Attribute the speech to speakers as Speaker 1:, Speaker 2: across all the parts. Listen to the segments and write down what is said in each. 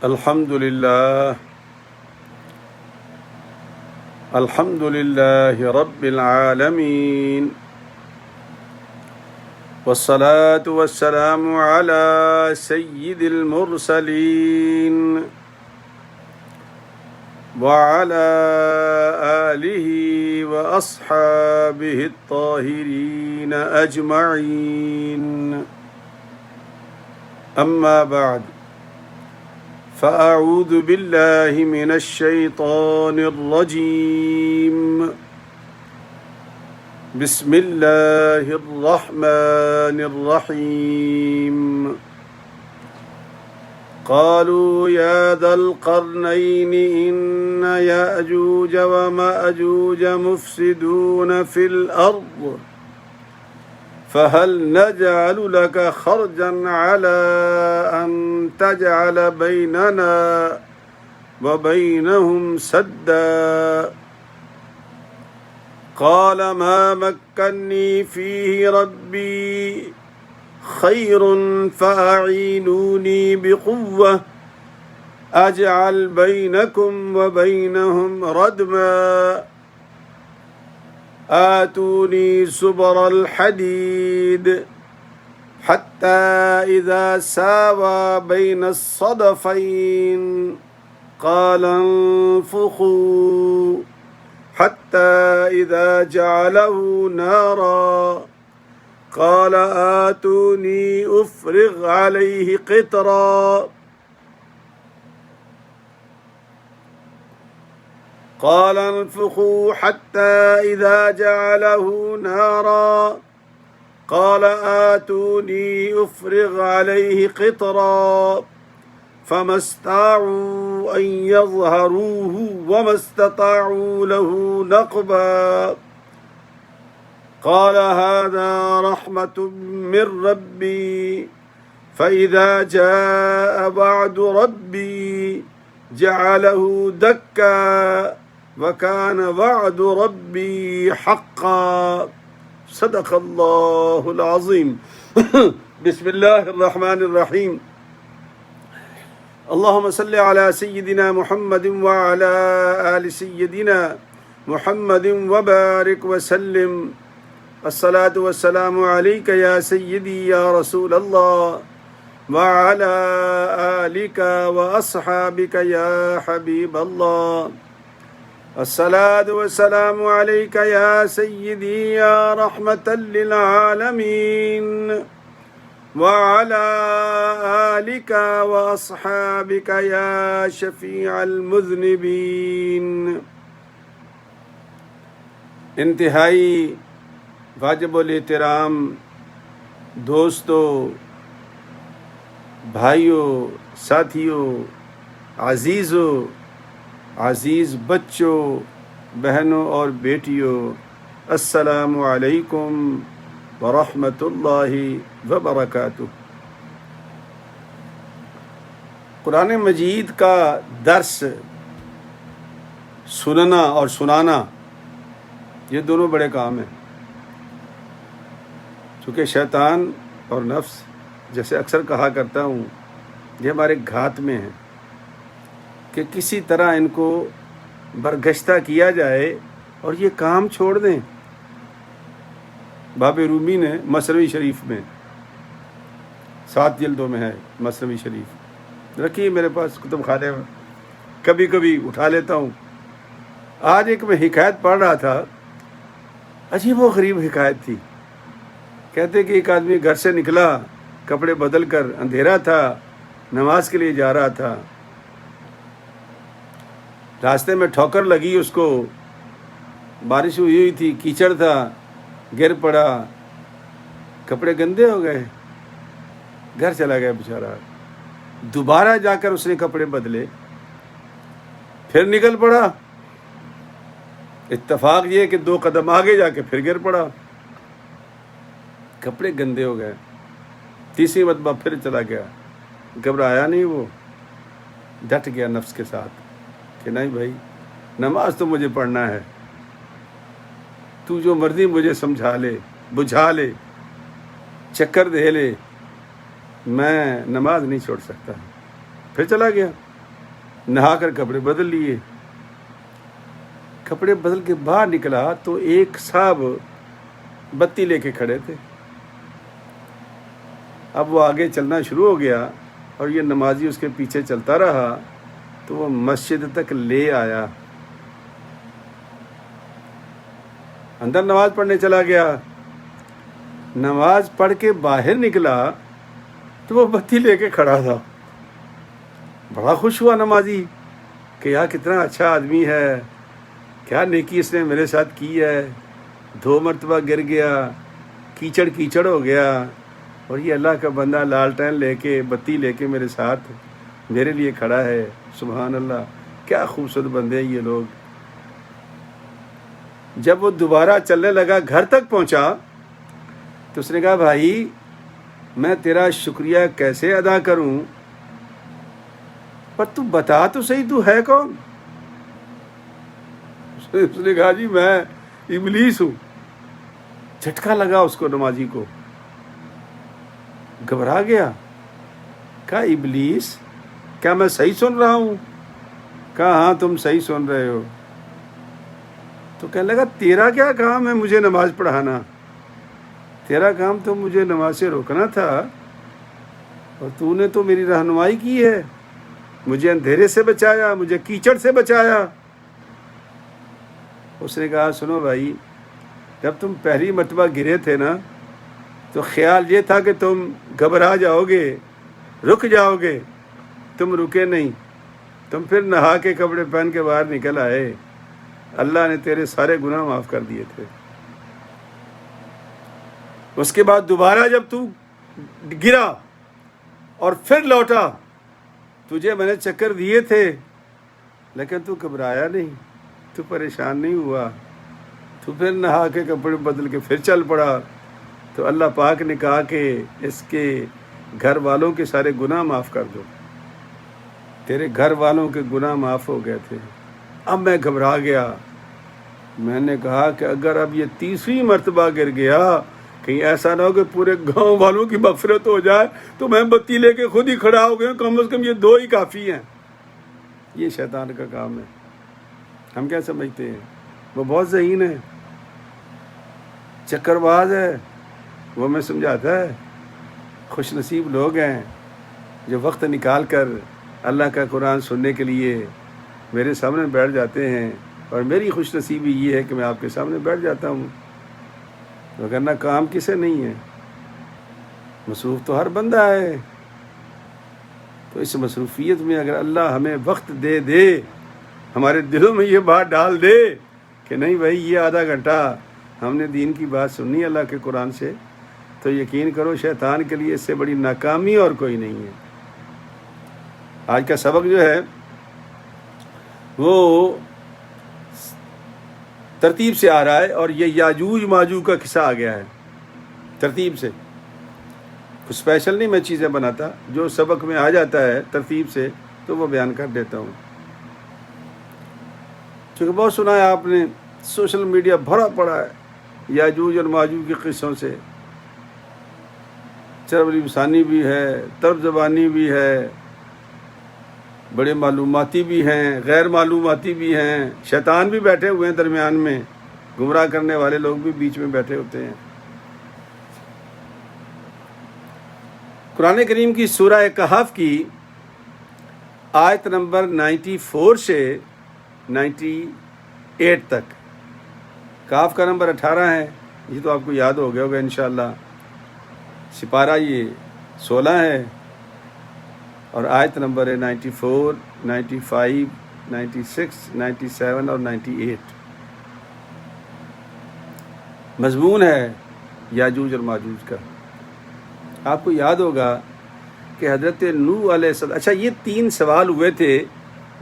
Speaker 1: الحمد لله رب العالمين والصلاة والسلام على سيد المرسلين وعلى آله وأصحابه الطاهرين أجمعين أما بعد فأعوذ بالله من الشيطان الرجيم بسم الله الرحمن الرحيم قالوا يا ذا القرنين إن يأجوج ومأجوج مفسدون في الأرض فهل نجعل لك خرجا على أن تجعل بيننا وبينهم سدا قال ما مكني فيه ربي خير فأعينوني بقوة أجعل بينكم وبينهم ردما آتوني زبر الحديد حتى إذا ساوى بين الصدفين قال انفخوا حتى إذا جعله نارا قال آتوني أفرغ عليه قطرا قال انفخوا حتى إذا جعله نارا قال آتوني أفرغ عليه قطرا فما استطاعوا أن يظهروه وما استطاعوا له نقبا قال هذا رحمة من ربي فإذا جاء وعد ربي جعله دكا وكان وعد ربي حقا صدق الله العظيم بسم الله الرحمن الرحيم اللهم صل على سيدنا محمد وعلى آل سيدنا محمد وبارك وسلم الصلاة والسلام عليك يا سيدي يا رسول الله وعلى آلك وأصحابك يا حبيب الله الصلاة والسلام عليك يا سيدي يا رحمة للعالمين وعلى آلك وأصحابك يا شفيع المذنبين انتہائی واجب الاحترام دوستو، بھائیوں، ساتھیوں، عزیزوں، عزیز بچوں، بہنوں اور بیٹیوں، السلام علیکم ورحمۃ اللہ وبرکاتہ۔ قرآن مجید کا درس سننا اور سنانا یہ دونوں بڑے کام ہیں، چونکہ شیطان اور نفس جیسے اکثر کہا کرتا ہوں یہ ہمارے گھات میں ہیں کہ کسی طرح ان کو برگشتہ کیا جائے اور یہ کام چھوڑ دیں۔ باب رومی نے مثنوی شریف میں 7 جلدوں میں ہے، مثنوی شریف رکھی ہے میرے پاس کتب خانے میں، کبھی کبھی اٹھا لیتا ہوں۔ آج ایک میں حکایت پڑھ رہا تھا، عجیب و غریب حکایت تھی۔ کہتے کہ ایک آدمی گھر سے نکلا، کپڑے بدل کر، اندھیرا تھا، نماز کے لیے جا رہا تھا، راستے میں ٹھوکر لگی اس کو، بارش ہوئی تھی، کیچڑ تھا، گر پڑا، کپڑے گندے ہو گئے، گھر چلا گیا بیچارہ۔ دوبارہ جا کر اس نے کپڑے بدلے، پھر نکل پڑا، اتفاق یہ کہ 2 قدم آگے جا کے پھر گر پڑا، کپڑے گندے ہو گئے۔ تیسری مرتبہ پھر چلا گیا، گھبرایا نہیں، وہ ڈٹ گیا نفس کے ساتھ کہ نہیں بھائی نماز تو مجھے پڑھنا ہے، تو جو مرضی مجھے سمجھا لے، بجھا لے، چکر دے لے، میں نماز نہیں چھوڑ سکتا۔ پھر چلا گیا۔ نہا کر کپڑے بدل لیے. کپڑے بدل کے باہر نکلا تو ایک صاحب بتی لے کے کھڑے تھے. اب وہ آگے چلنا شروع ہو گیا اور یہ نمازی اس کے پیچھے چلتا رہا تو وہ مسجد تک لے آیا. اندر نماز پڑھنے چلا گیا. نماز پڑھ کے باہر نکلا تو وہ بتی لے کے کھڑا تھا. بڑا خوش ہوا نمازی کہ یار کتنا اچھا آدمی ہے, کیا نیکی اس نے میرے ساتھ کی ہے. 2 مرتبہ گر گیا, کیچڑ ہو گیا, اور یہ اللہ کا بندہ لالٹین لے کے بتی لے کے میرے ساتھ میرے لیے کھڑا ہے. سبحان اللہ, کیا خوبصورت بندے ہیں یہ لوگ. جب وہ دوبارہ چلنے لگا, گھر تک پہنچا تو اس نے کہا بھائی میں تیرا شکریہ کیسے ادا کروں, پر تو بتا تو صحیح تو ہے کون. اس نے کہا جی میں ابلیس ہوں. جھٹکا لگا اس کو, نمازی کو گھبرا گیا. کہا ابلیس, کیا میں صحیح سن رہا ہوں؟ کہا ہاں تم صحیح سن رہے ہو. تو کہنے لگا تیرا کیا کام ہے مجھے نماز پڑھانا؟ تیرا کام تو مجھے نماز سے روکنا تھا, اور تو نے تو میری رہنمائی کی ہے, مجھے اندھیرے سے بچایا, مجھے کیچڑ سے بچایا. اس نے کہا سنو بھائی, جب تم پہلی مرتبہ گرے تھے نا تو خیال یہ تھا کہ تم گھبرا جاؤ گے, رک جاؤ گے. تم رکے نہیں, تم پھر نہا کے کپڑے پہن کے باہر نکل آئے. اللہ نے تیرے سارے گناہ معاف کر دیے تھے. اس کے بعد دوبارہ جب تو گرا اور پھر لوٹا, تجھے میں نے چکر دیے تھے لیکن تو گھبرایا نہیں, تو پریشان نہیں ہوا, تو پھر نہا کے کپڑے بدل کے پھر چل پڑا. تو اللہ پاک نے کہا کہ اس کے گھر والوں کے سارے گناہ معاف کر دو. تیرے گھر والوں کے گناہ معاف ہو گئے تھے. اب میں گھبرا گیا. میں نے کہا کہ اگر اب یہ 3ری مرتبہ گر گیا, کہیں ایسا نہ ہو کہ پورے گاؤں والوں کی مغفرت ہو جائے تو میں بتی لے کے خود ہی کھڑا ہو گیا, کم از کم یہ 2 ہی کافی ہیں. یہ شیطان کا کام ہے. ہم کیا سمجھتے ہیں وہ بہت ذہین ہے, چکر باز ہے. وہ میں سمجھاتا ہے خوش نصیب لوگ ہیں جو وقت نکال کر اللہ کا قرآن سننے کے لیے میرے سامنے بیٹھ جاتے ہیں. اور میری خوش نصیبی یہ ہے کہ میں آپ کے سامنے بیٹھ جاتا ہوں, وگرنہ کام کسے نہیں ہے. مصروف تو ہر بندہ ہے. تو اس مصروفیت میں اگر اللہ ہمیں وقت دے دے, ہمارے دلوں میں یہ بات ڈال دے کہ نہیں بھائی یہ آدھا گھنٹہ ہم نے دین کی بات سننی اللہ کے قرآن سے, تو یقین کرو شیطان کے لیے اس سے بڑی ناکامی اور کوئی نہیں ہے. آج کا سبق جو ہے وہ ترتیب سے آ رہا ہے, اور یہ یاجوج ماجوج کا قصہ آ گیا ہے ترتیب سے. کچھ اسپیشل نہیں میں چیزیں بناتا, جو سبق میں آ جاتا ہے ترتیب سے تو وہ بیان کر دیتا ہوں. چونکہ بہت سنا ہے آپ نے, سوشل میڈیا بھرا پڑا ہے یاجوج اور ماجوج کے قصوں سے. چرب لسانی بھی ہے, طرب زبانی بھی ہے, بڑے معلوماتی بھی ہیں, غیر معلوماتی بھی ہیں. شیطان بھی بیٹھے ہوئے ہیں درمیان میں, گمراہ کرنے والے لوگ بھی بیچ میں بیٹھے ہوتے ہیں. قرآن کریم کی سورہ کہف کی آیت نمبر 94 سے 98 تک. کہف کا نمبر 18 ہے, یہ تو آپ کو یاد ہو گیا ہوگا انشاءاللہ. سپارہ یہ 16 ہے, اور آیت نمبر ہے 94, 95, 96, 97 اور 98. مضمون ہے یاجوج اور ماجوج کا. آپ کو یاد ہوگا کہ حضرت نوح علیہ السلام, اچھا یہ 3 سوال ہوئے تھے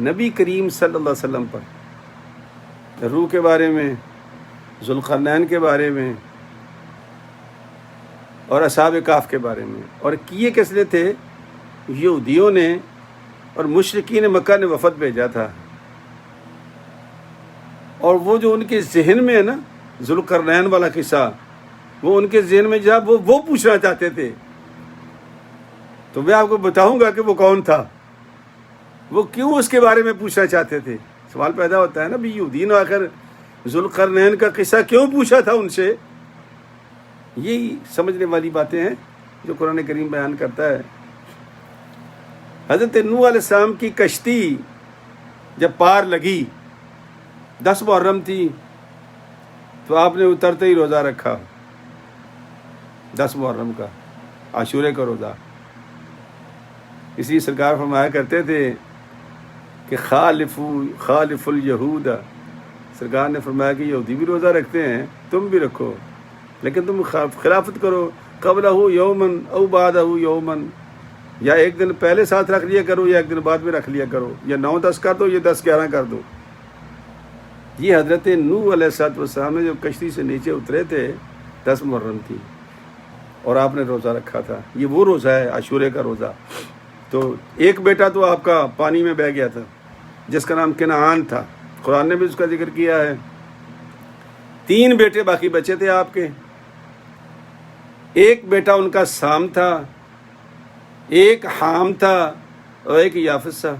Speaker 1: نبی کریم صلی اللہ علیہ وسلم پر, روح کے بارے میں, ذوالقرنین کے بارے میں, اور اصحاب کہف کے بارے میں. اور کیے کس نے تھے؟ یہودیوں نے اور مشرکین مکہ نے وفد بھیجا تھا. اور وہ جو ان کے ذہن میں ہے نا ذوالقرنین والا قصہ, وہ ان کے ذہن میں جب وہ پوچھنا چاہتے تھے, تو میں آپ کو بتاؤں گا کہ وہ کون تھا. وہ کیوں اس کے بارے میں پوچھنا چاہتے تھے؟ سوال پیدا ہوتا ہے نا بھی یہودین آخر ذوالقرنین کا قصہ کیوں پوچھا تھا ان سے؟ یہی سمجھنے والی باتیں ہیں جو قرآن کریم بیان کرتا ہے۔ حضرت نوح علیہ السلام کی کشتی جب پار لگی، 10 محرم تھی، تو آپ نے اترتے ہی روزہ رکھا، 10 محرم کا، عاشورے کا روزہ۔ اس لیے سرکار فرمایا کرتے تھے کہ خالف الیہود، سرکار نے فرمایا کہ یہودی بھی روزہ رکھتے ہیں، تم بھی رکھو، لیکن تم خلافت کرو، قبلہ یومن او بعدہ یومن، یا ایک دن پہلے ساتھ رکھ لیا کرو یا ایک دن بعد میں رکھ لیا کرو، یا 9-10 کر دو یا 10-11 کر دو۔ یہ حضرت نوح علیہ السلام نے جو کشتی سے نیچے اترے تھے 10 محرم تھی، اور آپ نے روزہ رکھا تھا۔ یہ وہ روزہ ہے عاشورے کا روزہ۔ تو ایک بیٹا تو آپ کا پانی میں بہہ گیا تھا جس کا نام کنعان تھا، قرآن نے بھی اس کا ذکر کیا ہے۔ 3 بیٹے باقی بچے تھے آپ کے، ایک بیٹا ان کا سام تھا، ایک حام تھا، اور ایک یافس تھا۔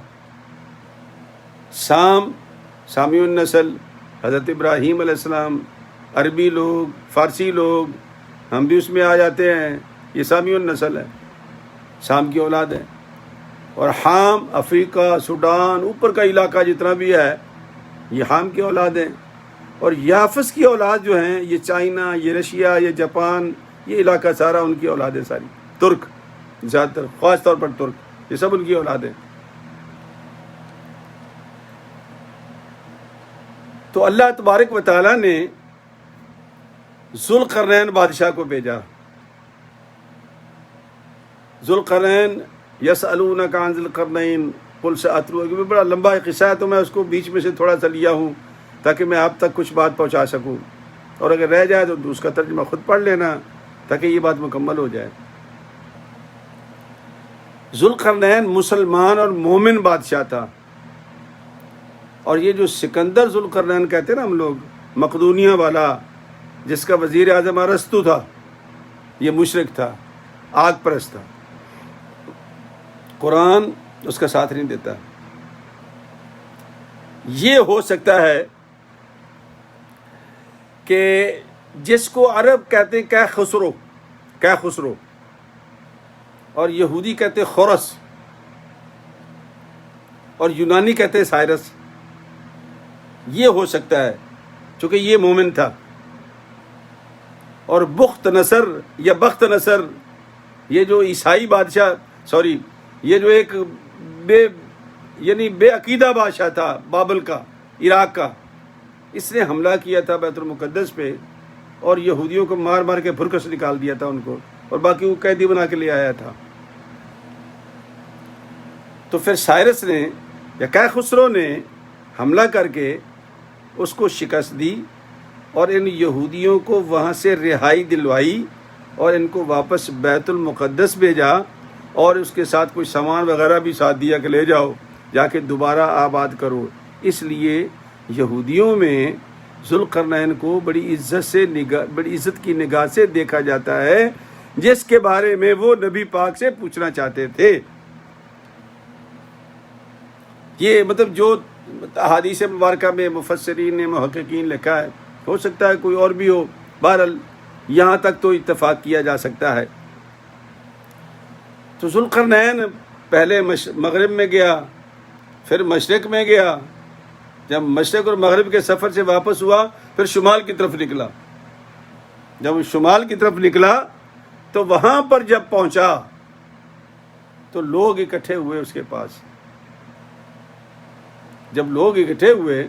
Speaker 1: سامی النسل حضرت ابراہیم علیہ السلام، عربی لوگ، فارسی لوگ، ہم بھی اس میں آ جاتے ہیں، یہ سامی النسل ہے، سام کی اولاد ہے۔ اور حام افریقہ، سوڈان، اوپر کا علاقہ جتنا بھی ہے یہ حام کی اولاد ہیں۔ اور یافس کی اولاد جو ہیں یہ چائنا، یہ رشیا، یہ جاپان، یہ علاقہ سارا ان کی اولاد ہے، ساری ترک، زیادہ تر خاص طور پر ترک، یہ سب ان کی اولاد ہیں۔ تو اللہ تبارک و تعالیٰ نے ذوالقرنین بادشاہ کو بھیجا۔ ذوالقرنین یسألونک عن ذی القرنین قل سأتلو، یہ بڑا لمبا قصہ ہے تو میں اس کو بیچ میں سے تھوڑا سا لیا ہوں تاکہ میں آپ تک کچھ بات پہنچا سکوں، اور اگر رہ جائے تو اس کا ترجمہ خود پڑھ لینا تاکہ یہ بات مکمل ہو جائے۔ ذوالقرنین مسلمان اور مومن بادشاہ تھا، اور یہ جو سکندر ذوالقرنین کہتے ہیں نا ہم لوگ، مقدونیہ والا، جس کا وزیر اعظم ارسطو تھا، یہ مشرک تھا، آگ پرست تھا۔ قرآن اس کا ساتھ نہیں دیتا۔ یہ ہو سکتا ہے کہ جس کو عرب کہتے ہیں کہ خسرو، اور یہودی کہتے خورس، اور یونانی کہتے سائرس، یہ ہو سکتا ہے چونکہ یہ مومن تھا۔ اور بخت نصر، یہ جو عیسائی بادشاہ، یہ جو ایک بے عقیدہ بادشاہ تھا بابل کا، عراق کا، اس نے حملہ کیا تھا بیت المقدس پہ، اور یہودیوں کو مار مار کے بھرکس نکال دیا تھا ان کو، اور باقی وہ قیدی بنا کے لے آیا تھا۔ تو پھر سائرس نے یا کہ خسرو نے حملہ کر کے اس کو شکست دی، اور ان یہودیوں کو وہاں سے رہائی دلوائی، اور ان کو واپس بیت المقدس بھیجا، اور اس کے ساتھ کوئی سامان وغیرہ بھی ساتھ دیا کہ لے جاؤ، جا کے دوبارہ آباد کرو۔ اس لیے یہودیوں میں ذوالقرنین کو بڑی عزت کی نگاہ سے دیکھا جاتا ہے، جس کے بارے میں وہ نبی پاک سے پوچھنا چاہتے تھے۔ یہ مطلب جو احادیث مبارکہ میں مفسرین نے، محققین لکھا ہے، ہو سکتا ہے کوئی اور بھی ہو، بہرحال یہاں تک تو اتفاق کیا جا سکتا ہے۔ تو ذوالقرنین پہلے مغرب میں گیا، پھر مشرق میں گیا، جب مشرق اور مغرب کے سفر سے واپس ہوا پھر شمال کی طرف نکلا۔ جب وہ شمال کی طرف نکلا تو وہاں پر جب پہنچا تو لوگ اکٹھے ہوئے اس کے پاس۔ جب لوگ اکٹھے ہوئے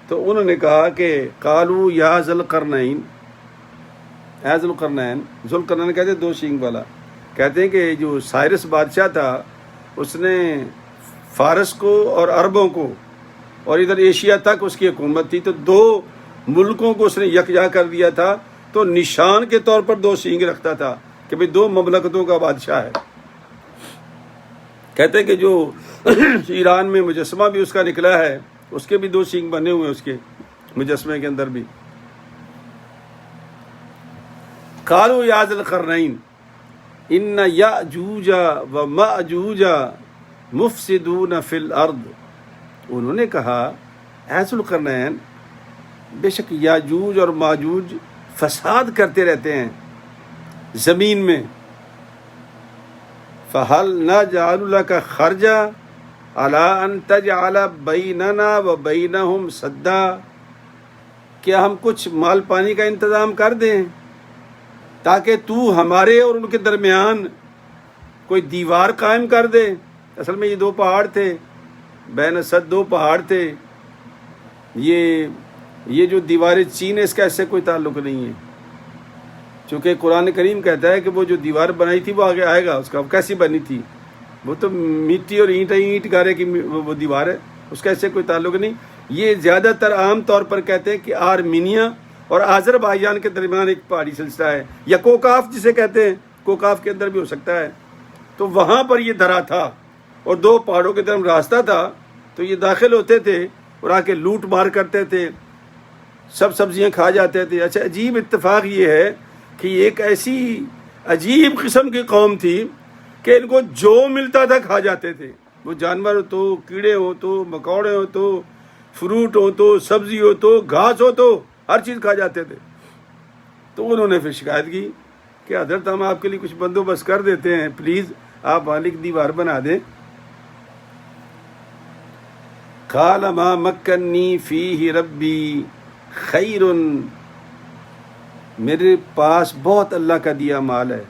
Speaker 1: تو انہوں نے کہا کہ قالوا یا ذوالقرنین، اے ذوالقرنین، ذوالقرنین کہتے ہیں 2 سینگ والا، کہتے ہیں کہ جو سائرس بادشاہ تھا اس نے فارس کو اور عربوں کو اور ادھر ایشیا تک اس کی حکومت تھی، تو 2 ملکوں کو اس نے یکجا کر دیا تھا، تو نشان کے طور پر 2 سینگ رکھتا تھا کہ بھئی 2 مملکتوں کا بادشاہ ہے۔ کہتے ہیں کہ جو ایران میں مجسمہ بھی اس کا نکلا ہے، اس کے بھی 2 سینگ بنے ہوئے اس کے مجسمے کے اندر بھی۔ قالوا یا ذی القرنین ان یأجوج و مأجوج مفسدون فی الارض، انہوں نے کہا اے ذوالقرنین بے شک یاجوج اور ماجوج فساد کرتے رہتے ہیں زمین میں، فہل نجعل لک خرجا علی ان تجعل بیننا و بینہم سدا، کیا ہم کچھ مال پانی کا انتظام کر دیں تاکہ تو ہمارے اور ان کے درمیان کوئی دیوار قائم کر دے؟ اصل میں یہ دو پہاڑ تھے، بین صد دو پہاڑ تھے، یہ جو دیوار چین ہے اس کا اس سے کوئی تعلق نہیں ہے، چونکہ قرآن کریم کہتا ہے کہ وہ جو دیوار بنائی تھی وہ آگے آئے گا، اس کا کیسی بنی تھی، وہ تو مٹی اور اینٹ گارے کی وہ دیوار ہے، اس کا اس سے کوئی تعلق نہیں۔ یہ زیادہ تر عام طور پر کہتے ہیں کہ آرمینیا اور آذربائیجان کے درمیان ایک پہاڑی سلسلہ ہے، یا کوکاف جسے کہتے ہیں، کوکاف کے اندر بھی ہو سکتا ہے، تو وہاں پر یہ درا تھا اور دو پہاڑوں کے درمیان راستہ تھا، تو یہ داخل ہوتے تھے اور آ کے لوٹ مار کرتے تھے، سب سبزیاں کھا جاتے تھے۔ اچھا عجیب اتفاق یہ ہے کہ ایک ایسی عجیب قسم کی قوم تھی کہ ان کو جو ملتا تھا کھا جاتے تھے، وہ جانور ہو تو کیڑے ہو تو مکوڑے ہو تو فروٹ ہو تو سبزی ہو تو گھاس ہو تو ہر چیز کھا جاتے تھے۔ تو انہوں نے پھر شکایت کی کہ حضرت ہم آپ کے لیے کچھ بندوبست کر دیتے ہیں، پلیز آپ مالک دیوار بنا دیں۔ قال ما مکنی فیہ ربی خیر، میرے پاس بہت اللہ کا دیا مال ہے،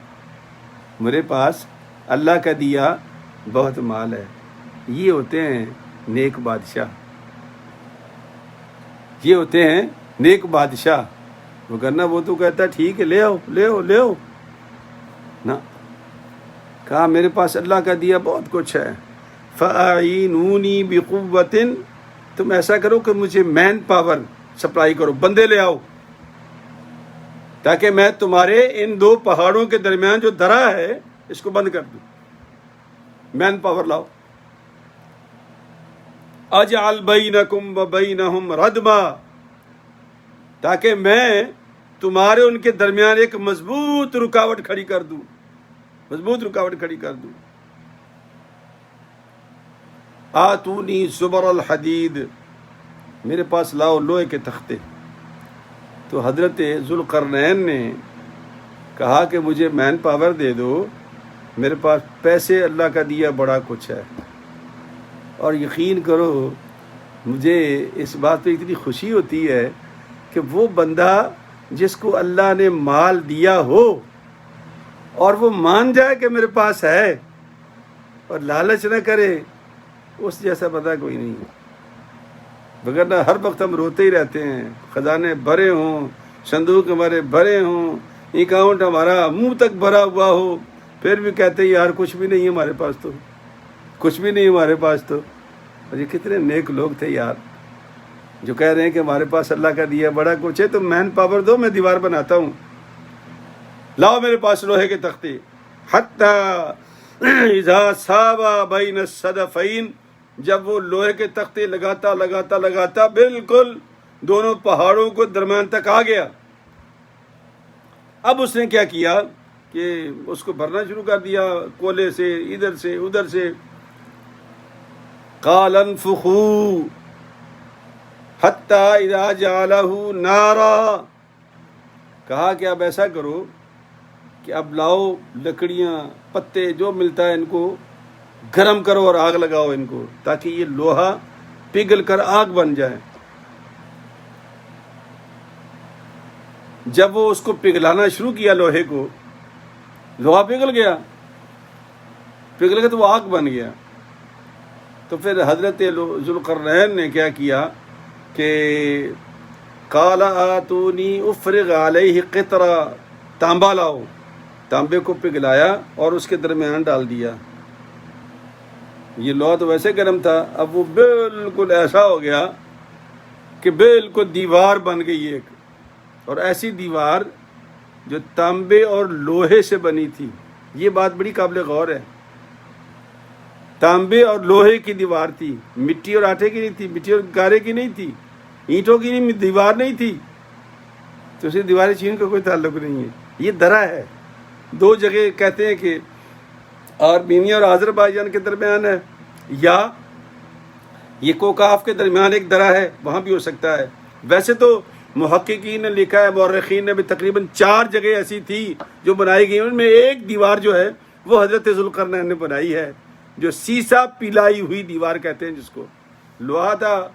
Speaker 1: میرے پاس اللہ کا دیا بہت مال ہے۔ یہ ہوتے ہیں نیک بادشاہ، یہ ہوتے ہیں نیک بادشاہ، وہ کرنا وہ تو کہتا ٹھیک ہے لے آؤ لے آؤ لے آؤ، نہ کہا میرے پاس اللہ کا دیا بہت کچھ ہے۔ فَأَعِينُونِي بِقُوَّةٍ، تم ایسا کرو کہ مجھے مین پاور سپلائی کرو، بندے لے آؤ تاکہ میں تمہارے ان دو پہاڑوں کے درمیان جو درا ہے اس کو بند کر دوں، مین پاور لاؤ۔ اجعل بینکم و بینہم ردما، تاکہ میں تمہارے ان کے درمیان ایک مضبوط رکاوٹ کھڑی کر دوں، مضبوط رکاوٹ کھڑی کر دوں۔ آتونی زبر الحدید، میرے پاس لاؤ لوہے کے تختے۔ تو حضرت ذوالقرنین نے کہا کہ مجھے مین پاور دے دو، میرے پاس پیسے اللہ کا دیا بڑا کچھ ہے، اور یقین کرو مجھے اس بات پہ اتنی خوشی ہوتی ہے کہ وہ بندہ جس کو اللہ نے مال دیا ہو اور وہ مان جائے کہ میرے پاس ہے اور لالچ نہ کرے، اس جیسا بندہ کوئی نہیں ہے۔ وگرنہ ہر وقت ہم روتے ہی رہتے ہیں، خزانے بھرے ہوں، صندوق ہمارے بھرے ہوں، اکاؤنٹ ہمارا منہ تک بھرا ہوا ہو، پھر بھی کہتے ہیں یار کچھ بھی نہیں ہے ہمارے پاس، تو کچھ بھی نہیں ہمارے پاس تو۔ اور یہ کتنے نیک لوگ تھے یار جو کہہ رہے ہیں کہ ہمارے پاس اللہ کا دیا بڑا کچھ ہے، تو مین پاور دو، میں دیوار بناتا ہوں، لاؤ میرے پاس لوہے کے تختے۔ حتی اذا ساوا بین الصدفین، جب وہ لوہے کے تختے لگاتا لگاتا لگاتا بالکل دونوں پہاڑوں کو درمیان تک آ گیا، اب اس نے کیا کیا کہ اس کو بھرنا شروع کر دیا کولے سے، ادھر سے ادھر سے۔ قال انفخوا حتی اذا جعلہ نارا، کہا کہ اب ایسا کرو کہ اب لاؤ لکڑیاں پتے جو ملتا ہے ان کو گرم کرو اور آگ لگاؤ ان کو، تاکہ یہ لوہا پگھل کر آگ بن جائے۔ جب وہ اس کو پگھلانا شروع کیا لوہے کو، لوہا پگھل گیا تو وہ آگ بن گیا۔ تو پھر حضرت ذوالقرنین نے کیا کیا کہ قال آتونی افرغ علیہ قطرہ، تانبا لاؤ، تانبے کو پگھلایا اور اس کے درمیان ڈال دیا۔ یہ لوہا تو ویسے گرم تھا، اب وہ بالکل ایسا ہو گیا کہ بالکل دیوار بن گئی ایک، اور ایسی دیوار جو تانبے اور لوہے سے بنی تھی۔ یہ بات بڑی قابل غور ہے، تانبے اور لوہے کی دیوار تھی، مٹی اور آٹے کی نہیں تھی، مٹی اور گارے کی نہیں تھی، اینٹوں کی نہیں دیوار نہیں تھی، تو اسے دیوار چین کا کوئی تعلق نہیں ہے۔ یہ درا ہے، دو جگہ کہتے ہیں کہ آرمینیا اور آذربائیجان کے درمیان ہے، یا یہ کوکاف کے درمیان ایک درہ ہے، وہاں بھی ہو سکتا ہے۔ ویسے تو محققین نے لکھا ہے، مورخین نے بھی تقریباً 4 جگہ ایسی تھی جو بنائی گئی، ان میں ایک دیوار جو ہے وہ حضرت ذوالقرنین نے بنائی ہے، جو سیسا پلائی ہوئی دیوار کہتے ہیں جس کو، لوہا تھا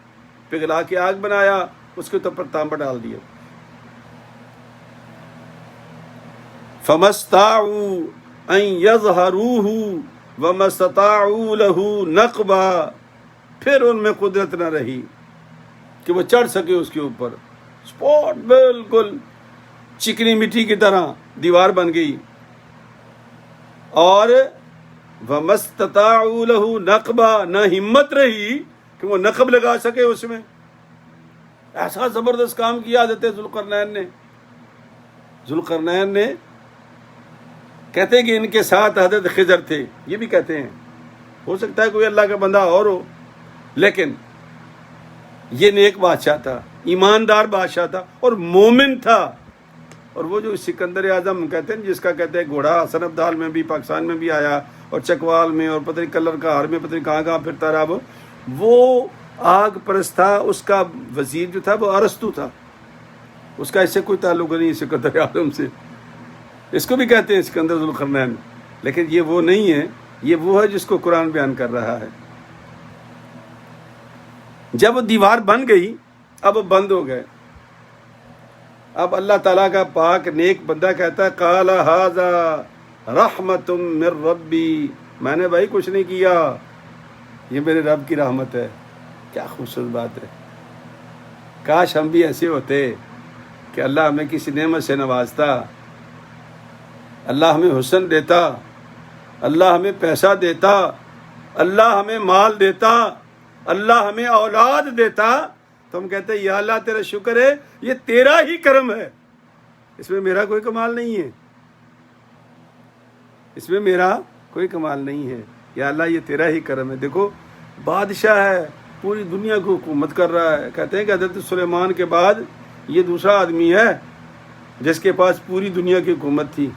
Speaker 1: پگھلا کے آگ بنایا، اس کے اوپر تانبا ڈال دیا۔ فَمَسْتَطَاعُوا أَن يَظْهَرُوهُ وَمَا اسْتَطَاعُوا لَهُ نَقْبًا، پھر ان میں قدرت نہ رہی کہ وہ چڑھ سکے اس کے اوپر، سپوٹ بالکل چکنی مٹی کی طرح دیوار بن گئی، اور وَمَا اسْتَطَاعُوا لَهُ نَقْبًا، نہ ہمت رہی کہ وہ نقب لگا سکے اس میں۔ ایسا زبردست کام کیا حضرت ذوالقرنین نے کہتے ہیں کہ ان کے ساتھ حضرت خضر تھے، یہ بھی کہتے ہیں، ہو سکتا ہے کوئی اللہ کا بندہ اور ہو، لیکن یہ نیک بادشاہ تھا، ایماندار بادشاہ تھا اور مومن تھا۔ اور وہ جو سکندر اعظم کہتے ہیں، جس کا کہتے ہیں گھوڑا حسن ابدال میں بھی، پاکستان میں بھی آیا، اور چکوال میں، اور پتہ نہیں کلر کا ہار میں، پتہ نہیں کہاں کہاں پھرتا رہا، وہ آگ پرست تھا۔ اس کا وزیر جو تھا وہ ارسطو تھا، اس کا اس سے کوئی تعلق نہیں سکندر اعظم سے، اس کو بھی کہتے ہیں سکندر ذوالقرنین، لیکن یہ وہ نہیں ہے، یہ وہ ہے جس کو قرآن بیان کر رہا ہے۔ جب وہ دیوار بن گئی، اب وہ بند ہو گئے، اب اللہ تعالیٰ کا پاک نیک بندہ کہتا ہے قال ھذا رحمت من ربی، میں نے بھائی کچھ نہیں کیا، یہ میرے رب کی رحمت ہے۔ کیا خوبصورت بات ہے، کاش ہم بھی ایسے ہوتے کہ اللہ ہمیں کسی نعمت سے نوازتا، اللہ ہمیں حسن دیتا، اللہ ہمیں پیسہ دیتا، اللہ ہمیں مال دیتا، اللہ ہمیں اولاد دیتا، تو ہم کہتے ہیں یا اللہ تیرا شکر ہے، یہ تیرا ہی کرم ہے، اس میں میرا کوئی کمال نہیں ہے، اس میں میرا کوئی کمال نہیں ہے، یا اللہ یہ تیرا ہی کرم ہے۔ دیکھو بادشاہ ہے، پوری دنیا کو حکومت کر رہا ہے، کہتے ہیں کہ حضرت سلیمان کے بعد یہ دوسرا آدمی ہے جس کے پاس پوری دنیا کی حکومت تھی،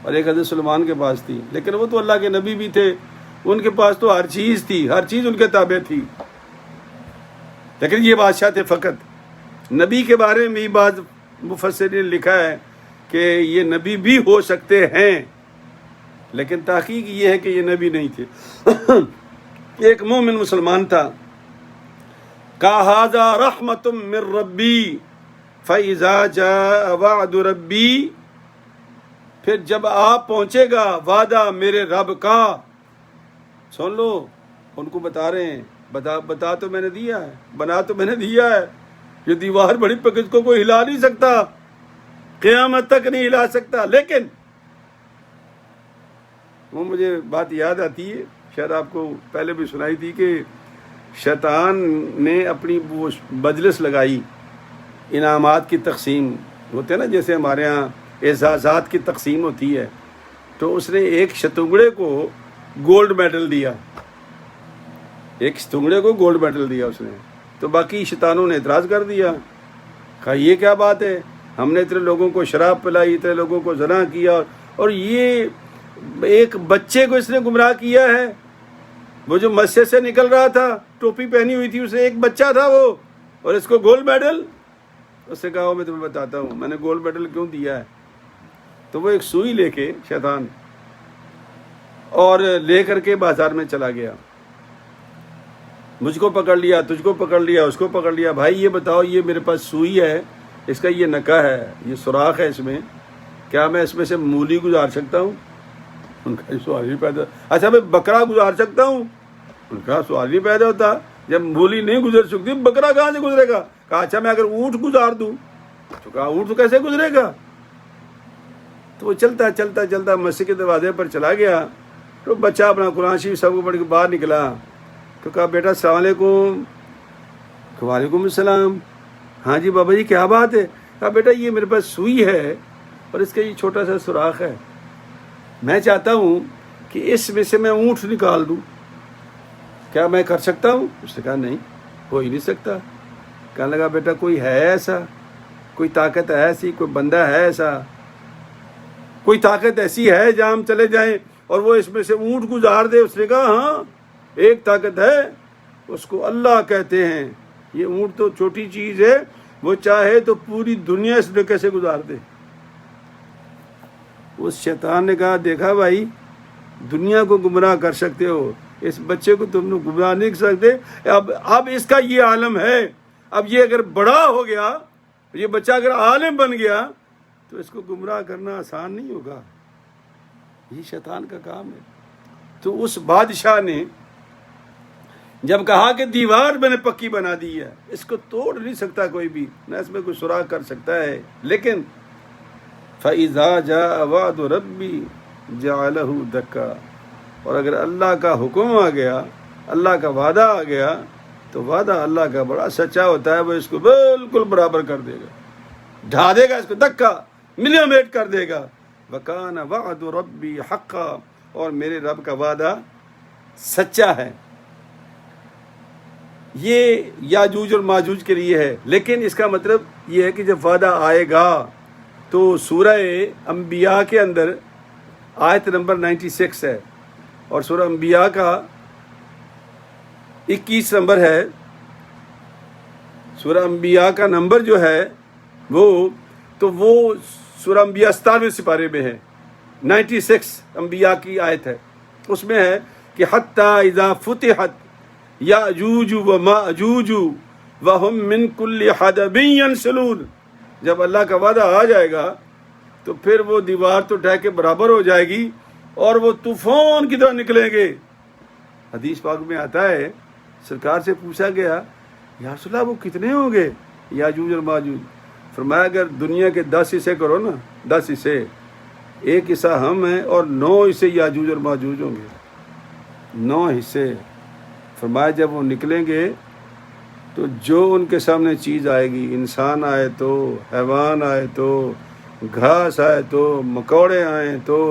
Speaker 1: اور ایک حضرت سلیمان کے پاس تھی، لیکن وہ تو اللہ کے نبی بھی تھے، ان کے پاس تو ہر چیز تھی، ہر چیز ان کے تابع تھی، لیکن یہ بادشاہ تھے فقط۔ نبی کے بارے میں بھی بعض مفسرین نے لکھا ہے کہ یہ نبی بھی ہو سکتے ہیں، لیکن تحقیق یہ ہے کہ یہ نبی نہیں تھے، ایک مومن مسلمان تھا۔ ھذا رحمت من ربی فاذا جاء وعد ربی، پھر جب آپ پہنچے گا وعدہ میرے رب کا، سن لو، ان کو بتا رہے ہیں، بتا تو میں نے دیا ہے، بنا تو میں نے دیا ہے، یہ دیوار بڑی پکڑ کو کوئی ہلا نہیں سکتا، قیامت تک نہیں ہلا سکتا، لیکن وہ مجھے بات یاد آتی ہے، شاید آپ کو پہلے بھی سنائی تھی، کہ شیطان نے اپنی وہ مجلس لگائی، انعامات کی تقسیم ہوتے ہیں نا، جیسے ہمارے ہاں اعزازات کی تقسیم ہوتی ہے، تو اس نے ایک شتنگڑے کو گولڈ میڈل دیا، ایک شتنگڑے کو گولڈ میڈل دیا اس نے، تو باقی شیطانوں نے اعتراض کر دیا، کہا یہ کیا بات ہے، ہم نے اتنے لوگوں کو شراب پلائی، اتنے لوگوں کو زنا کیا، اور یہ ایک بچے کو اس نے گمراہ کیا ہے، وہ جو مسجد سے نکل رہا تھا، ٹوپی پہنی ہوئی تھی اسے، ایک بچہ تھا وہ، اور اس کو گولڈ میڈل۔ اس نے کہا میں تمہیں بتاتا ہوں میں نے گولڈ میڈل کیوں دیا ہے۔ تو وہ ایک سوئی لے کے شیطان اور لے کر کے بازار میں چلا گیا، مجھ کو پکڑ لیا، تجھ کو پکڑ لیا، اس کو پکڑ لیا، بھائی یہ بتاؤ، یہ میرے پاس سوئی ہے، اس کا یہ نکا ہے، یہ سوراخ ہے اس میں، کیا میں اس میں سے مولی گزار سکتا ہوں؟ ان کا سوال ہی پیدا، اچھا میں بکرا گزار سکتا ہوں؟ ان کا سوال ہی پیدا ہوتا، جب مولی نہیں گزر سکتی بکرا کہاں سے گزرے گا؟ کہا اچھا میں اگر اونٹ گزار دوں، تو کہا اونٹ تو کیسے گزرے گا؟ تو وہ چلتا چلتا چلتا مسجد کے دروازے پر چلا گیا، تو بچہ اپنا قرآن شریف سب کو پڑھ کے باہر نکلا، تو کہا بیٹا السلام علیکم۔ وعلیکم السلام۔ ہاں جی بابا جی کیا بات ہے؟ کہا بیٹا یہ میرے پاس سوئی ہے اور اس کا یہ چھوٹا سا سوراخ ہے، میں چاہتا ہوں کہ اس میں سے میں اونٹ نکال دوں، کیا میں کر سکتا ہوں؟ اس نے کہا نہیں، ہو ہی نہیں سکتا۔ کہنے لگا بیٹا کوئی ہے ایسا، کوئی طاقت ہے ایسی، کوئی بندہ ہے ایسا، کوئی طاقت ایسی ہے جہاں ہم چلے جائیں اور وہ اس میں سے اونٹ گزار دے؟ اس نے کہا ہاں، ایک طاقت ہے، اس کو اللہ کہتے ہیں۔ یہ اونٹ تو چھوٹی چیز ہے، وہ چاہے تو پوری دنیا اس ڈکے سے گزار دے۔ اس شیطان نے کہا دیکھا بھائی، دنیا کو گمراہ کر سکتے ہو، اس بچے کو تم لوگ گمراہ نہیں کر سکتے۔ اب اس کا یہ عالم ہے، اب یہ اگر بڑا ہو گیا، یہ بچہ اگر عالم بن گیا تو اس کو گمراہ کرنا آسان نہیں ہوگا۔ یہ شیطان کا کام ہے۔ تو اس بادشاہ نے جب کہا کہ دیوار میں نے پکی بنا دی ہے، اس کو توڑ نہیں سکتا کوئی بھی، نہ اس میں کوئی سراغ کر سکتا ہے، لیکن فَإِذَا جَاءَ وَعْدُ رَبِّي جَعَلَهُ دَكَّا، اور اگر اللہ کا حکم آ گیا، اللہ کا وعدہ آ گیا، تو وعدہ اللہ کا بڑا سچا ہوتا ہے، وہ اس کو بالکل برابر کر دے گا، ڈھا دے گا، اس کو دکا ملیمیٹ کر دے گا۔ وَكَانَ وَعْدُ رَبِّي حَقًّا، اور میرے رب کا وعدہ سچا ہے۔ یہ یاجوج اور ماجوج کے لیے ہے، لیکن اس کا مطلب یہ ہے کہ جب وعدہ آئے گا تو سورہ انبیاء کے اندر آیت نمبر 96 ہے، اور سورہ انبیاء کا 21 نمبر ہے۔ سورہ انبیاء کا نمبر جو ہے وہ سورہ انبیاء 97 سپارے میں ہے، 96 انبیاء کی آیت ہے، اس میں ہے کہ حتی اذا فتحت یاجوج و ماجوج وہم من کل حدب ینسلون، جب اللہ کا وعدہ آ جائے گا تو پھر وہ دیوار تو ڈھہ کے برابر ہو جائے گی اور وہ طوفان کی طرح نکلیں گے۔ حدیث پاک میں آتا ہے، سرکار سے پوچھا گیا یا رسول اللہ وہ کتنے ہوں گے یاجوج اور ماجوج؟ فرمایا اگر دنیا کے 10 حصے کرو نا، 10 حصے، ایک حصہ ہم ہیں اور 9 حصے یاجوج اور ماجوج ہوں گے، 9 حصے۔ فرمایا جب وہ نکلیں گے تو جو ان کے سامنے چیز آئے گی، انسان آئے تو، حیوان آئے تو، گھاس آئے تو، مکوڑے آئیں تو،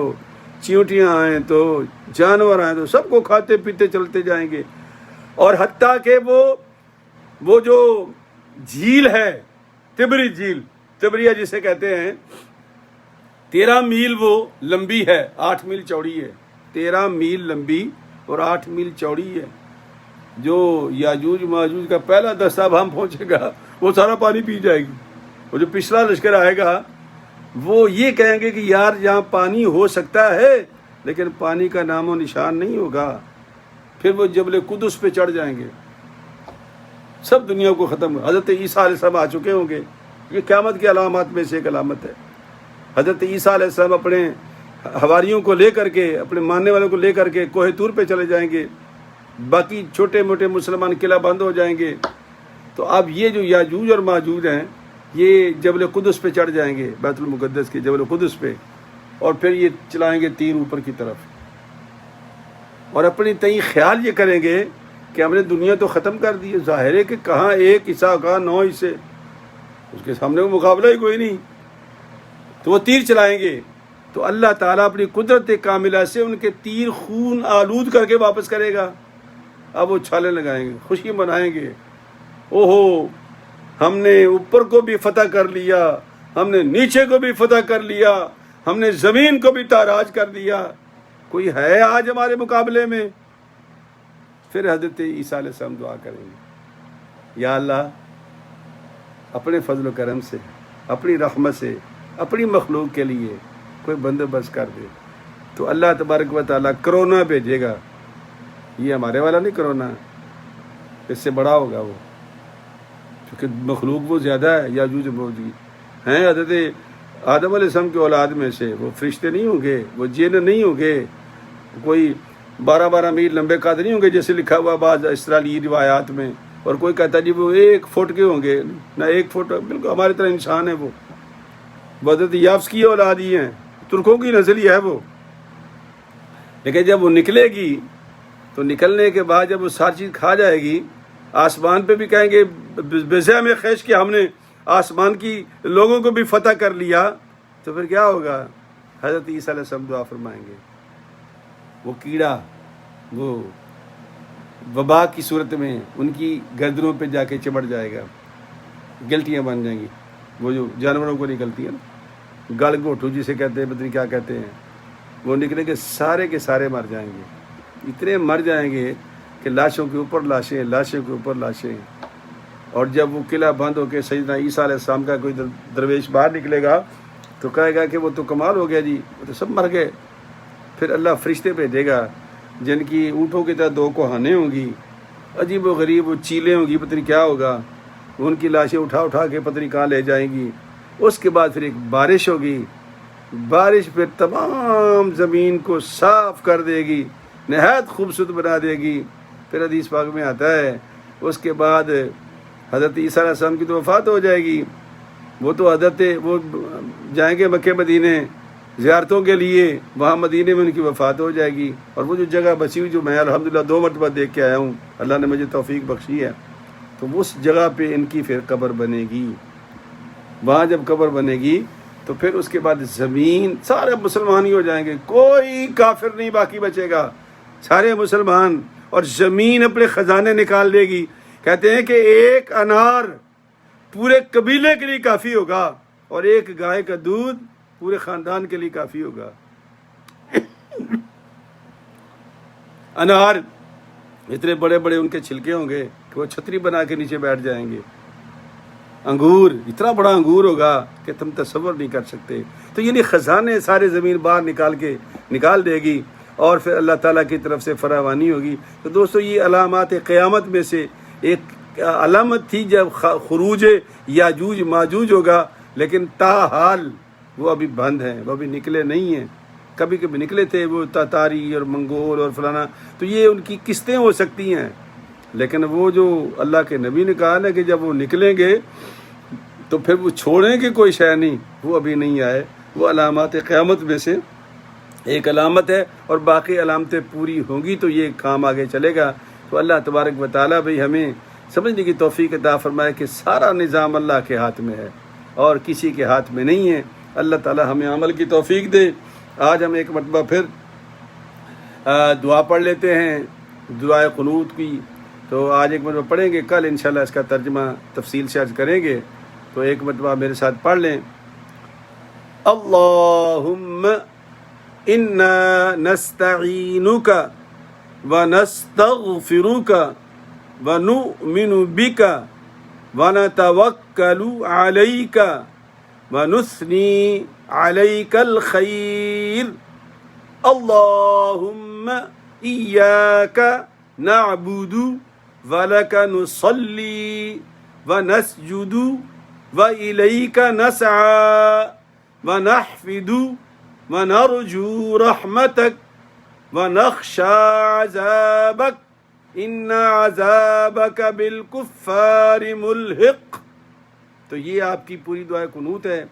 Speaker 1: چیونٹیاں آئیں تو، جانور آئیں تو، سب کو کھاتے پیتے چلتے جائیں گے۔ اور حتیٰ کہ وہ جو جھیل ہے، تبری جھیل، تبریہ جسے کہتے ہیں، 13 میل وہ لمبی ہے، 8 میل چوڑی ہے، 13 میل لمبی اور 8 میل چوڑی ہے۔ جو یاجوج ماجوج کا پہلا دستہ اب ہم پہنچے گا وہ سارا پانی پی جائے گی، وہ جو پچھلا لشکر آئے گا وہ یہ کہیں گے کہ یار یہاں پانی ہو سکتا ہے لیکن پانی کا نام و نشان نہیں ہوگا۔ پھر وہ جبل قدس پہ چڑھ جائیں گے، سب دنیا کو ختم۔ حضرت عیسیٰ علیہ السلام آ چکے ہوں گے، یہ قیامت کی علامات میں سے ایک علامت ہے۔ حضرت عیسیٰ علیہ السلام اپنے حواریوں کو لے کر کے، اپنے ماننے والوں کو لے کر کے کوہ طور پہ چلے جائیں گے، باقی چھوٹے موٹے مسلمان قلعہ بند ہو جائیں گے۔ تو اب یہ جو یاجوج اور ماجوج ہیں یہ جبل قدس پہ چڑھ جائیں گے، بیت المقدس کے جبل قدس پہ، اور پھر یہ چلائیں گے تیر اوپر کی طرف، اور اپنی تئیں خیال یہ کریں گے کہ ہم نے دنیا تو ختم کر دی ہے۔ ظاہر ہے کہ کہاں ایک حصہ کہاں 9 حصے، اس کے سامنے وہ مقابلہ ہی کوئی نہیں، تو وہ تیر چلائیں گے تو اللہ تعالیٰ اپنی قدرت کاملہ سے ان کے تیر خون آلود کر کے واپس کرے گا۔ اب وہ چھالے لگائیں گے، خوشی منائیں گے، اوہو ہم نے اوپر کو بھی فتح کر لیا، ہم نے نیچے کو بھی فتح کر لیا، ہم نے زمین کو بھی تاراج کر دیا، کوئی ہے آج ہمارے مقابلے میں؟ پھر حضرت عیسیٰ علیہ السلام دعا کریں گے، یا اللہ اپنے فضل و کرم سے، اپنی رحمت سے، اپنی مخلوق کے لیے کوئی بندوبست کر دے۔ تو اللہ تبارک و تعالیٰ کرونا بھیجے گا، یہ ہمارے والا نہیں کرونا، اس سے بڑا ہوگا وہ، کیونکہ مخلوق وہ زیادہ ہے، یاجوج ماجوج ہیں حضرت آدم علیہ السلام کی اولاد میں سے، وہ فرشتے نہیں ہوں گے، وہ جن نہیں ہوں گے، کوئی 12 میل لمبے قد نہیں ہوں گے جیسے لکھا ہوا بعض اسرائیلی روایات میں، اور کوئی کہتا ہے جی وہ 1 فٹ کے ہوں گے، نہ 1 فٹ، بالکل ہماری طرح انسان ہے وہ حضرت یافس کی اولاد ہی ہیں، ترکوں کی نسل ہی ہے وہ۔ لیکن جب وہ نکلے گی تو نکلنے کے بعد جب وہ ساری چیز کھا جائے گی، آسمان پہ بھی کہیں گے بزہ میں خیش کہ ہم نے آسمان کی لوگوں کو بھی فتح کر لیا، تو پھر کیا ہوگا؟ حضرت عیسیٰ علیہ السلام دعا فرمائیں گے، وہ کیڑا وہ وبا کی صورت میں ان کی گردنوں پہ جا کے چمٹ جائے گا، گلٹیاں بن جائیں گی، وہ جو جانوروں کو نکلتی ہیں نا، گل گھوٹو جسے کہتے ہیں، پتہ نہیں کیا کہتے ہیں، وہ نکلیں گے، سارے کے سارے مر جائیں گے، اتنے مر جائیں گے کہ لاشوں کے اوپر لاشیں، لاشوں کے اوپر لاشیں. اور جب وہ قلعہ بند ہو کے سیدنا عیسیٰ علیہ السلام کا کوئی درویش باہر نکلے گا تو کہے گا کہ وہ تو کمال ہو گیا جی، وہ تو سب مر گئے. پھر اللہ فرشتے بھیجے گا جن کی اونٹوں کی طرح 2 کوہانیں ہوں گی، عجیب و غریب وہ چیلیں ہوں گی، پتہ نہیں کیا ہوگا. ان کی لاشیں اٹھا اٹھا کے پتہ نہیں کہاں لے جائیں گی. اس کے بعد پھر ایک بارش ہوگی، بارش پھر تمام زمین کو صاف کر دے گی، نہایت خوبصورت بنا دے گی. پھر حدیث پاک میں آتا ہے اس کے بعد حضرت عیسیٰ علیہ السلام کی تو وفات ہو جائے گی. وہ تو وہ جائیں گے مکہ مدینے زیارتوں کے لیے، وہاں مدینے میں ان کی وفات ہو جائے گی. اور وہ جو جگہ بچی ہوئی جو میں الحمدللہ 2 مرتبہ دیکھ کے آیا ہوں، اللہ نے مجھے توفیق بخشی ہے، تو اس جگہ پہ ان کی پھر قبر بنے گی. وہاں جب قبر بنے گی تو پھر اس کے بعد زمین سارے مسلمان ہی ہو جائیں گے، کوئی کافر نہیں باقی بچے گا، سارے مسلمان. اور زمین اپنے خزانے نکال دے گی. کہتے ہیں کہ ایک انار پورے قبیلے کے لیے کافی ہوگا اور ایک گائے کا دودھ پورے خاندان کے لیے کافی ہوگا. انار اتنے بڑے بڑے ان کے چھلکے ہوں گے کہ وہ چھتری بنا کے نیچے بیٹھ جائیں گے. انگور اتنا بڑا انگور ہوگا کہ تم تصور نہیں کر سکتے. تو یعنی خزانے سارے زمین باہر نکال دے گی اور پھر اللہ تعالیٰ کی طرف سے فراوانی ہوگی. تو دوستو یہ علامات قیامت میں سے ایک علامت تھی جب خروج یاجوج ماجوج ہوگا، لیکن تاحال وہ ابھی بند ہیں، وہ ابھی نکلے نہیں ہیں. کبھی کبھی نکلے تھے وہ تاتاری اور منگول اور فلانا، تو یہ ان کی قسطیں ہو سکتی ہیں. لیکن وہ جو اللہ کے نبی نے کہا نا کہ جب وہ نکلیں گے تو پھر وہ چھوڑیں گے کوئی شے نہیں، وہ ابھی نہیں آئے. وہ علامات قیامت میں سے ایک علامت ہے، اور باقی علامتیں پوری ہوں گی تو یہ کام آگے چلے گا. تو اللہ تبارک و تعالیٰ بھی ہمیں سمجھنے کی توفیق عطا فرمائے کہ سارا نظام اللہ کے ہاتھ میں ہے اور کسی کے ہاتھ میں نہیں ہے. اللہ تعالیٰ ہمیں عمل کی توفیق دے. آج ہم ایک مرتبہ پھر دعا پڑھ لیتے ہیں، دعائے قنوت کی. تو آج ایک مرتبہ پڑھیں گے، کل انشاءاللہ اس کا ترجمہ تفصیل سے عرض کریں گے. تو ایک مرتبہ میرے ساتھ پڑھ لیں. اللہم انا نستعینک ونستغفرک ونؤمن بک ونتوکل علیک ونثنی علیک الخیر. اللہم ایاک نعبد ولک نصلی ونسجد وإلیک نسعی ونحفد ونرجو رحمتک ونخشى عذابک ان عذابک بالکفار ملحق. تو یہ آپ کی پوری دعائے قنوت ہے.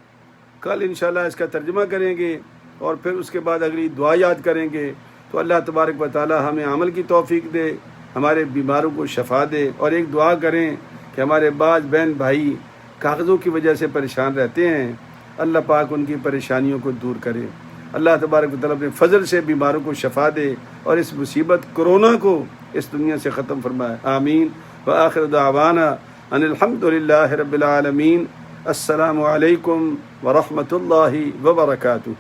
Speaker 1: کل انشاءاللہ اس کا ترجمہ کریں گے اور پھر اس کے بعد اگلی دعا یاد کریں گے. تو اللہ تبارک و تعالی ہمیں عمل کی توفیق دے، ہمارے بیماروں کو شفا دے. اور ایک دعا کریں کہ ہمارے بعض بہن بھائی کاغذوں کی وجہ سے پریشان رہتے ہیں، اللہ پاک ان کی پریشانیوں کو دور کرے. اللہ تبارک و تعالیٰ اپنے فضل سے بیماروں کو شفا دے اور اس مصیبت کرونا کو اس دنیا سے ختم فرمائے. آمین. وآخر دعوانا ان الحمد للہ رب العالمین. السلام علیکم ورحمۃ اللہ وبرکاتہ.